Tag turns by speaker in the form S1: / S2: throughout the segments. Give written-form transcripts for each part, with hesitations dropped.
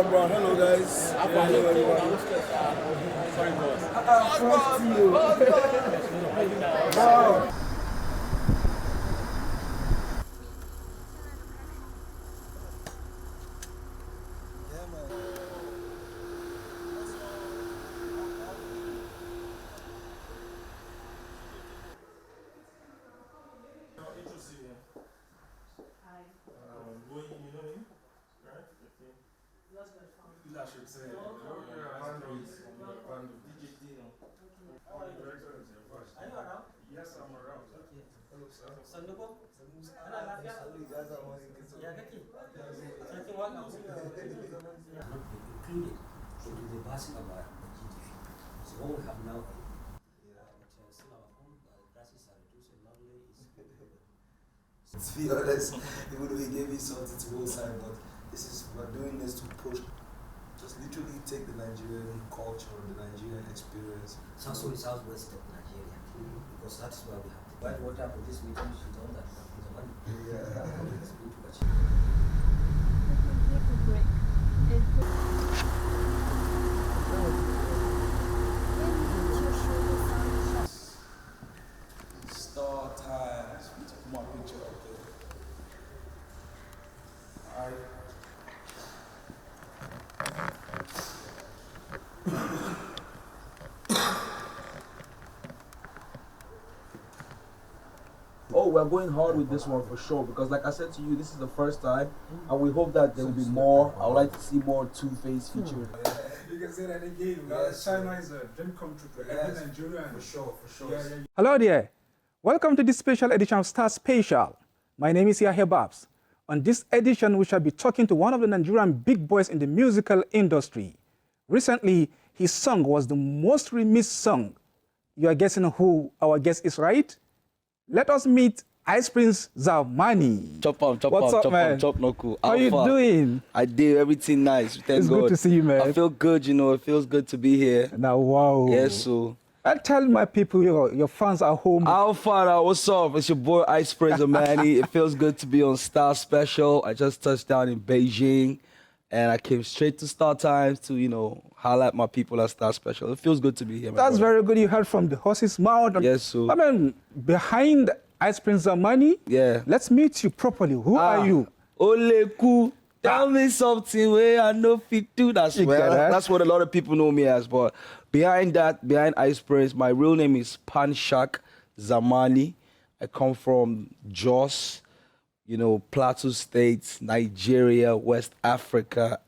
S1: Brown. Hello, guys. Hello, everyone. Sorry, boss. Wow.
S2: Included into the basket of our GDP. So what we have now, still our own prices are reducing normally.
S3: To be honest, even though he gave me something to go sign, but we're doing this to push, just literally take the Nigerian culture, the Nigerian experience.
S2: Southwest of Nigeria, because that's where we have to buy water for this meeting, and all that.
S3: Startimes. We took my picture up there. Alright.
S1: Oh, we're going hard with this one for sure because, like I said to you, this is the first time, and we hope that there will be more. I would like to see more Two-Face featuring.
S4: You can say that again.
S3: Yes,
S4: China is a dream come true for every Nigerian.
S3: For sure.
S4: Yeah.
S5: Hello there. Welcome to this special edition of Star Special. My name is Yahya Babs. On this edition, we shall be talking to one of the Nigerian big boys in the musical industry. Recently, his song was the most remixed song. You are guessing who our guest is, right? Let us meet Ice Prince Zamani. What's up, man?
S6: Chop no cool.
S5: How you doing?
S6: I did everything nice. Thank
S5: It's
S6: God.
S5: good to see you, man.
S6: I feel good, it feels good to be here.
S5: Now, wow.
S6: Yes, so.
S5: I tell my people, your fans at home.
S6: Alpha, what's up? It's your boy Ice Prince Zamani. It feels good to be on Star Special. I just touched down in Beijing, and I came straight to Startimes to, highlight my people at Star Special. It feels good to be here.
S5: That's very good. You heard from the horse's mouth.
S6: Yes, so.
S5: I mean, behind Ice Prince Zamani,
S6: yeah.
S5: Let's meet you properly. Who are you?
S6: Oleku. Tell me something where I know fit do. That's what a lot of people know me as. But behind Ice Prince, my real name is Panshak Zamani. I come from Jos, Plateau State, Nigeria, West Africa.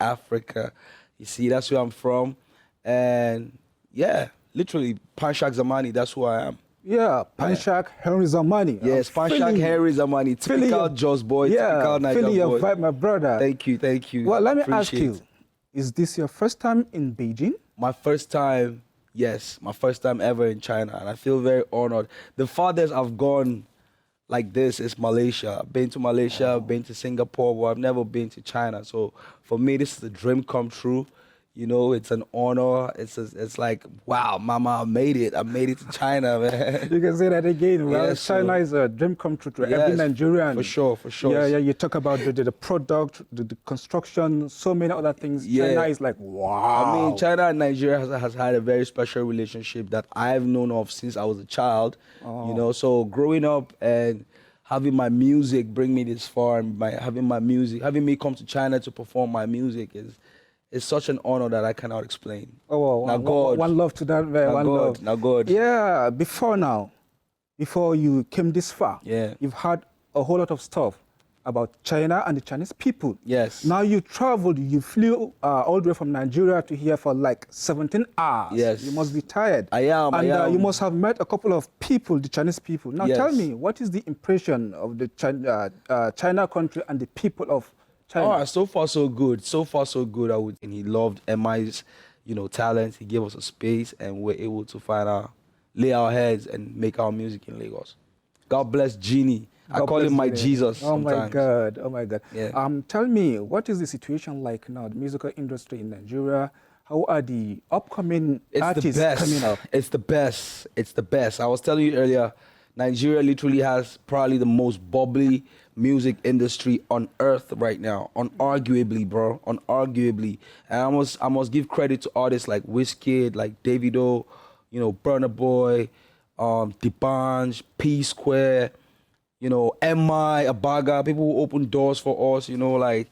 S6: You see, that's where I'm from. And yeah, literally, Panshak Zamani, that's who I am.
S5: Yeah, Panshak Henry Zamani.
S6: Yes, Panshak Henry Zamani, typical Jos boy, typical Niger boy.
S5: Your vibe, my brother.
S6: Thank you.
S5: Well, let me ask you, is this your first time in Beijing?
S6: My first time, yes, my first time ever in China, and I feel very honored. The farthest I've gone like this is Malaysia. I've been to Malaysia, I've been to Singapore, but I've never been to China. So for me, this is a dream come true. It's an honor. It's like, wow, mama, I made it to China, man.
S5: You can say that again. Well,
S6: yes,
S5: China is a dream come true to every Nigerian.
S6: For sure.
S5: Yeah, you talk about the product, the construction, so many other things.
S6: Yeah.
S5: China is like, wow.
S6: I mean, China and Nigeria has had a very special relationship that I've known of since I was a child. So growing up and having my music bring me this far, and having me come to China to perform my music is such an honor that I cannot explain.
S5: Oh, well, one love to that, man.
S6: Now God.
S5: Yeah, before you came this far, you've heard a whole lot of stuff about China and the Chinese people.
S6: Yes.
S5: Now you traveled, you flew all the way from Nigeria to here for like 17 hours.
S6: Yes.
S5: You must be tired.
S6: I am.
S5: You must have met a couple of people, the Chinese people. Now tell me, what is the impression of the China country and the people of China?
S6: Oh, so far so good. And he loved MI's, talent. He gave us a space, and we're able to lay our heads and make our music in Lagos. God bless Genie. I call him my Jesus sometimes.
S5: Oh my God.
S6: Yeah.
S5: Tell me, what is the situation like now, the musical industry in Nigeria? How are the upcoming
S6: It's the
S5: artists
S6: best.
S5: coming up?
S6: It's the best. It's the best. I was telling you earlier, Nigeria literally has probably the most bubbly music industry on earth right now. Unarguably, bro. Unarguably. And I must give credit to artists like Wizkid, like Davido, you know, Burna Boy, D'banj, P Square, you know, MI, Abaga, people who open doors for us, you know, like.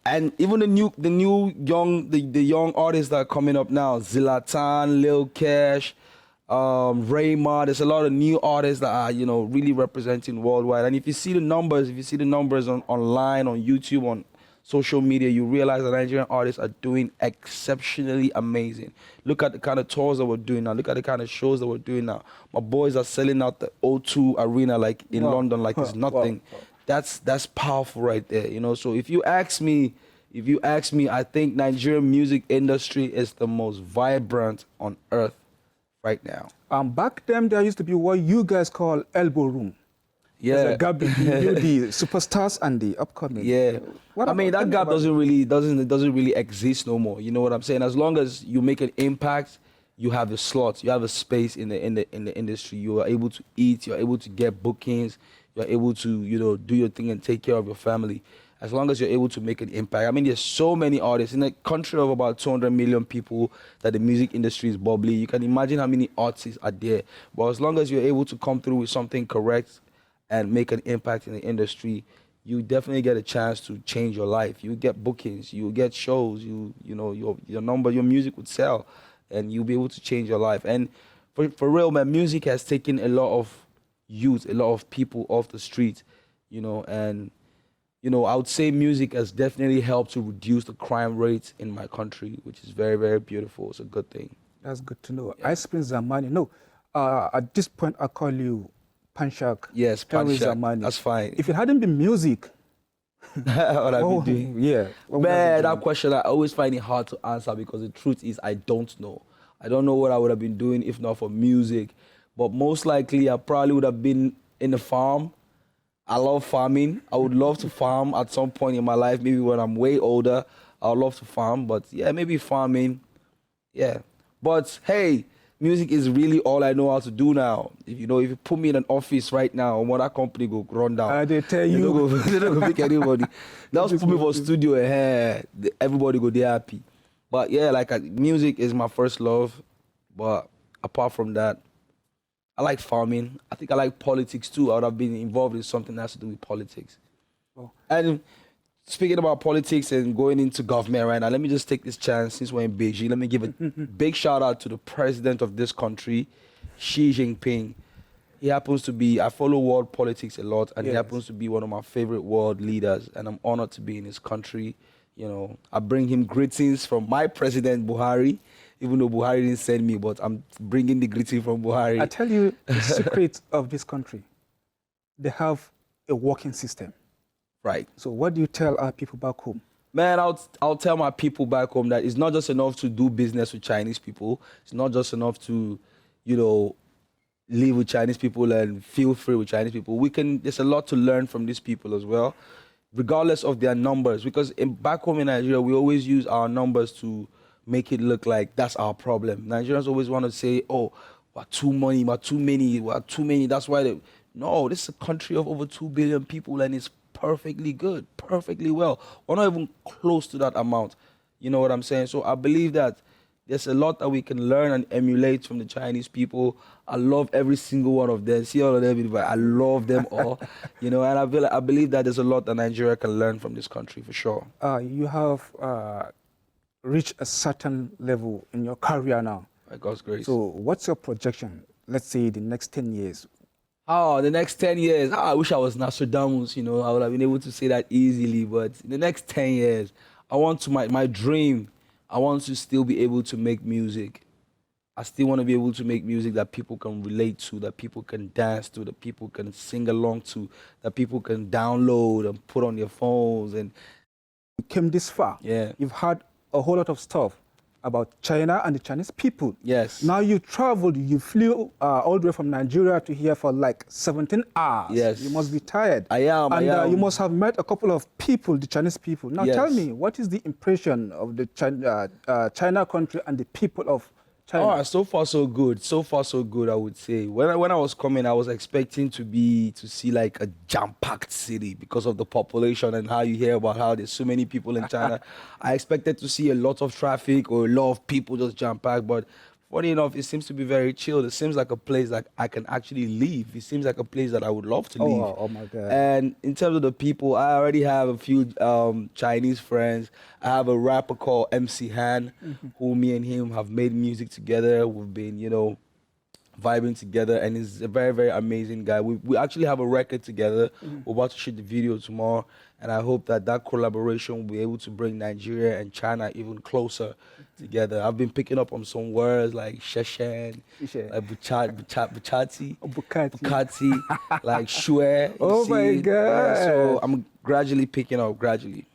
S6: And even the young artists that are coming up now, Zlatan, Lil Cash, Raymar, there's a lot of new artists that are, you know, really representing worldwide. And if you see the numbers, online, on YouTube, on social media, you realize that Nigerian artists are doing exceptionally amazing. Look at the kind of tours that we're doing now. Look at the kind of shows that we're doing now. My boys are selling out the O2 Arena like in London like it's nothing.
S5: Wow.
S6: That's powerful right there, you know. So if you ask me, I think Nigerian music industry is the most vibrant on earth right now.
S5: Back then, there used to be what you guys call elbow room. There's
S6: Yeah,
S5: a gap between you, the superstars and the upcoming.
S6: yeah. I mean, that gap doesn't really exist no more. You know what I'm saying? As long as you make an impact, you have a slot, you have a space in the industry. You are able to eat, you're able to get bookings, you're able to, you know, do your thing and take care of your family. As long as you're able to make an impact. I mean, there's so many artists in a country of about 200 million people that the music industry is bubbly. You can imagine how many artists are there. But as long as you're able to come through with something correct and make an impact in the industry, you definitely get a chance to change your life. You get bookings, you get shows, you know, your music would sell, and you'll be able to change your life. And for real, man, music has taken a lot of youth, a lot of people off the street, you know, and, you know, I would say music has definitely helped to reduce the crime rate in my country, which is very, very beautiful. It's a good thing.
S5: That's good to know.
S6: Yeah.
S5: I spend Zamani. No, at this point, I call you Panshak.
S6: Yes,
S5: Terry
S6: Panshak.
S5: Zamani.
S6: That's fine.
S5: If it hadn't been music,
S6: What I've been doing.
S5: Yeah. what would I
S6: Man,
S5: be
S6: that
S5: doing?
S6: question, I always find it hard to answer because the truth is I don't know. I don't know what I would have been doing if not for music. But most likely, I probably would have been in the farm. I love farming. I would love to farm at some point in my life, maybe when I'm way older. I would love to farm, but yeah, maybe farming. Yeah. But hey, music is really all I know how to do now. If you put me in an office right now, that company go run down.
S5: They tell
S6: They
S5: you.
S6: don't go pick anybody. Now put me for studio and everybody go there happy. But yeah, music is my first love. But apart from that, I like farming. I think I like politics too. I would have been involved in something that has to do with politics.
S5: Oh.
S6: And speaking about politics and going into government right now, let me just take this chance since we're in Beijing. Let me give a big shout out to the president of this country, Xi Jinping. He happens to be, I follow world politics a lot, and he
S5: Yes.
S6: happens to be one of my favorite world leaders, and I'm honored to be in his country. You know, I bring him greetings from my president, Buhari, even though Buhari didn't send me, but I'm bringing the greeting from Buhari.
S5: I tell you the secret of this country. They have a working system.
S6: Right.
S5: So what do you tell our people back home?
S6: Man, I'll tell my people back home that it's not just enough to do business with Chinese people. It's not just enough to, live with Chinese people and feel free with Chinese people. There's a lot to learn from these people as well, regardless of their numbers. Because back home in Nigeria, we always use our numbers to make it look like that's our problem. Nigerians always want to say, oh, we're too many, we're too many. That's why no, this is a country of over 2 billion people and it's perfectly good, perfectly well. We're not even close to that amount. You know what I'm saying? So I believe that there's a lot that we can learn and emulate from the Chinese people. I love every single one of them. See all of them, but I love them all. And I believe that there's a lot that Nigeria can learn from this country for sure.
S5: You have reached a certain level in your career now.
S6: By God's grace.
S5: So what's your projection? Let's say the next 10 years.
S6: Oh, the next 10 years. I wish I was Nostradamus, I would have been able to say that easily. But in the next 10 years, I want to, my dream, I want to still be able to make music. I still want to be able to make music that people can relate to, that people can dance to, that people can sing along to, that people can download and put on their phones. And
S5: You came this far.
S6: yeah,
S5: You've had a whole lot of stuff. about China and the Chinese people.
S6: Yes.
S5: Now you traveled, you flew all the way from Nigeria to here for like 17 hours.
S6: Yes.
S5: You must be tired.
S6: I am.
S5: And you must have met a couple of people, the Chinese people. Now
S6: Yes.
S5: tell me, what is the impression of the China country and the people of China?
S6: Oh, so far so good. So far so good, I would say. When I was coming, I was expecting to see like a jam-packed city because of the population and how you hear about how there's so many people in China. I expected to see a lot of traffic or a lot of people just jam-packed, but funny enough, it seems to be very chill. It seems like a place that I can actually leave. It seems like a place that I would love to leave.
S5: Oh my God.
S6: And in terms of the people, I already have a few Chinese friends. I have a rapper called MC Han, who me and him have made music together. We've been, vibing together, and he's a very, very amazing guy. We actually have a record together. We're about to shoot the video tomorrow, and I hope that collaboration will be able to bring Nigeria and China even closer together. I've been picking up on some words like Sheshen, like Bukati, like Shue.
S5: Oh my God.
S6: Yeah, so I'm gradually picking up, gradually.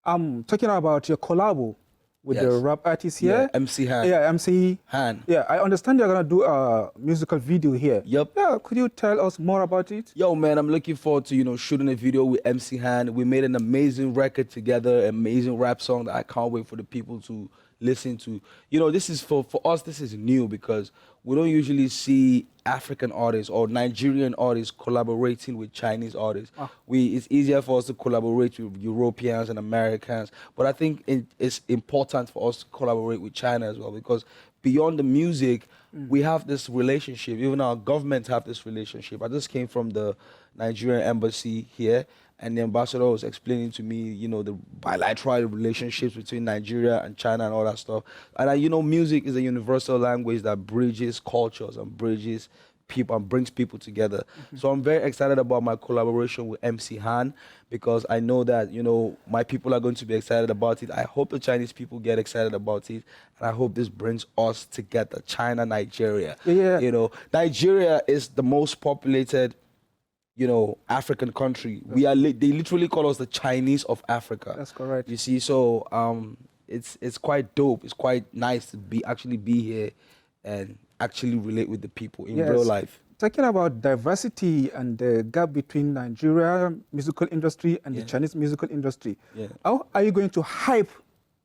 S5: I'm talking about your collab with the
S6: Yes.
S5: rap artist here.
S6: Yeah, MC Han.
S5: Yeah, MC
S6: Han.
S5: Yeah, I understand you're gonna do a musical video here.
S6: Yep.
S5: Yeah, could you tell us more about it?
S6: Yo, man, I'm looking forward to, shooting a video with MC Han. We made an amazing record together, amazing rap song that I can't wait for the people to listen to. This is for us, this is new because we don't usually see African artists or Nigerian artists collaborating with Chinese artists. It's easier for us to collaborate with Europeans and Americans, but I think it's important for us to collaborate with China as well, because beyond the music, we have this relationship. Even our governments have this relationship. I just came from the Nigerian embassy here, and the ambassador was explaining to me, the bilateral relationships between Nigeria and China and all that stuff. And music is a universal language that bridges cultures and bridges people and brings people together. So I'm very excited about my collaboration with MC Han, because I know that, my people are going to be excited about it. I hope the Chinese people get excited about it, and I hope this brings us together, China, Nigeria.
S5: Yeah.
S6: Nigeria is the most populated African country. They literally call us the Chinese of Africa.
S5: That's correct.
S6: You see, so it's quite dope. It's quite nice to actually be here and actually relate with the people in real life.
S5: Talking about diversity and the gap between Nigeria musical industry and the Chinese musical industry, how are you going to hype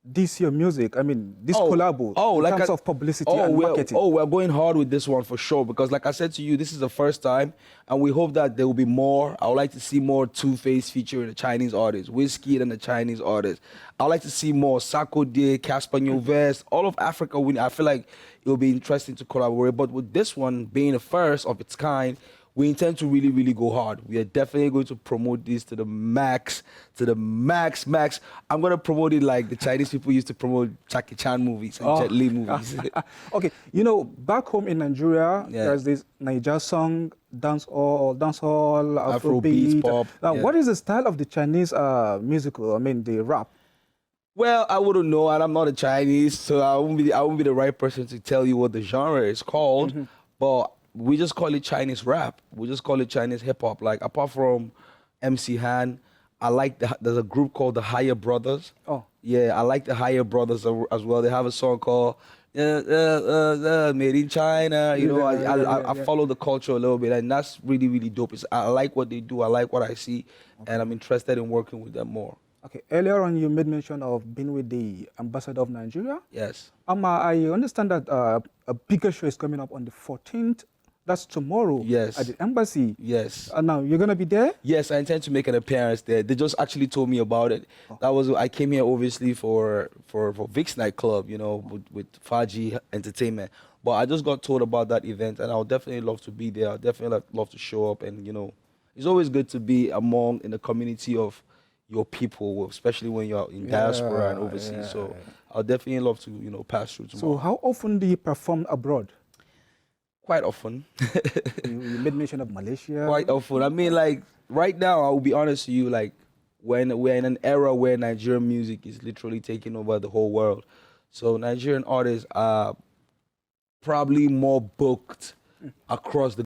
S5: this your music? I mean, this collabo in terms of publicity and marketing.
S6: We're going hard with this one for sure, because like I said to you, this is the first time, and we hope that there will be more. I would like to see more Two-Face featuring the Chinese artists, Whiskey and the Chinese artists. I would like to see more Sako De, Casper Nyovest, all of Africa. I feel like it will be interesting to collaborate, but with this one being the first of its kind, we intend to really, really go hard. We are definitely going to promote this to the max, max. I'm going to promote it like the Chinese people used to promote Jackie Chan movies and Jet Li movies.
S5: Okay, back home in Nigeria, there's this Niger song, dancehall, Afrobeat,
S6: pop.
S5: Now, what is the style of the Chinese musical? I mean, the rap.
S6: Well, I wouldn't know, and I'm not a Chinese, so I won't be the right person to tell you what the genre is called. But we just call it Chinese rap. We just call it Chinese hip hop. Like, apart from MC Han, I like there's a group called the Higher Brothers.
S5: Oh.
S6: Yeah, I like the Higher Brothers as well. They have a song called Made in China. I follow the culture a little bit, and that's really, really dope. I like what they do. I like what I see, and I'm interested in working with them more.
S5: Okay, earlier on you made mention of being with the ambassador of Nigeria.
S6: Yes.
S5: I understand that a bigger show is coming up on the 14th. That's tomorrow.
S6: Yes.
S5: At the embassy.
S6: Yes.
S5: And now you're gonna be there?
S6: Yes, I intend to make an appearance there. They just actually told me about it. I came here obviously for Vic's nightclub, with Faji Entertainment. But I just got told about that event, and I would definitely love to be there. I'd definitely love to show up, and it's always good to be in the community of your people, especially when you're in diaspora and overseas. So I'll definitely love to, pass through tomorrow.
S5: So how often do you perform abroad?
S6: Quite often.
S5: You made mention of Malaysia.
S6: Quite often. I mean, like, right now, I will be honest to you, like, when we're in an era where Nigerian music is literally taking over the whole world. So Nigerian artists are probably more booked across the